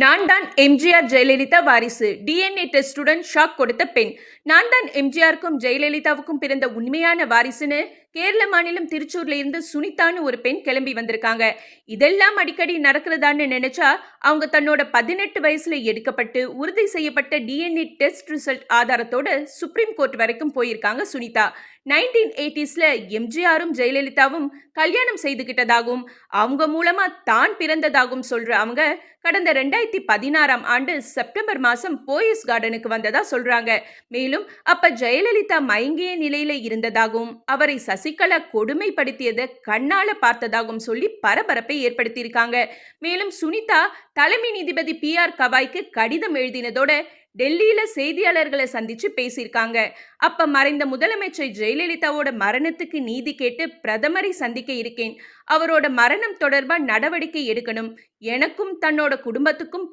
நான் தான் எம்ஜிஆர் ஜெயலலிதா வாரிசு. டிஎன்ஏ டெஸ்டுடன் ஷாக் கொடுத்த பெண். நான் தான் எம்ஜிஆருக்கும் ஜெயலலிதாவுக்கும் பிறந்த உண்மையான வாரிசுன்னு கேரள மாநிலம் திருச்சூர்ல இருந்து சுனிதான்னு ஒரு பெண் கிளம்பி வந்திருக்காங்க. இதெல்லாம் அடிக்கடி நடக்கிறதான்னு நினைச்சா அவங்க தன்னோட 18 வயசுல எடுக்கப்பட்டு உறுதி செய்யப்பட்ட டிஎன்ஏ டெஸ்ட் ரிசல்ட் ஆதாரத்தோட சுப்ரீம் கோர்ட் வரைக்கும் போயிருக்காங்க சுனிதா. 1980ஸ்ல எம்ஜிஆரும் ஜெயலலிதாவும் கல்யாணம் செய்துகிட்டதாகவும் அவங்க மூலமா தான் பிறந்ததாகவும் சொல்ற அவங்க கடந்த 2016ஆம் ஆண்டு செப்டம்பர் மாசம் போயஸ் கார்டனுக்கு வந்ததா சொல்றாங்க. மேலும் அப்ப ஜெயலலிதா மயங்கிய நிலையில இருந்ததாகவும் அவரை சசிகலா கொடுமைப்படுத்தியதை கண்ணால பார்த்ததாகவும் சொல்லி பரபரப்பை ஏற்படுத்தியிருக்காங்க. மேலும் சுனிதா தலைமை நீதிபதி PR கவாய்க்கு கடிதம் எழுதினதோட டெல்லியில செய்தியாளர்களை சந்திச்சு பேசியிருக்காங்க. அப்ப மறைந்த முதலமைச்சர் ஜெயலலிதாவோட மரணத்துக்கு நீதி கேட்டு பிரதமரை சந்திக்க இருக்கேன். அவரோட மரணம் தொடர்பா நடவடிக்கை எடுக்கணும். எனக்கும் தன்னோட குடும்பத்துக்கும்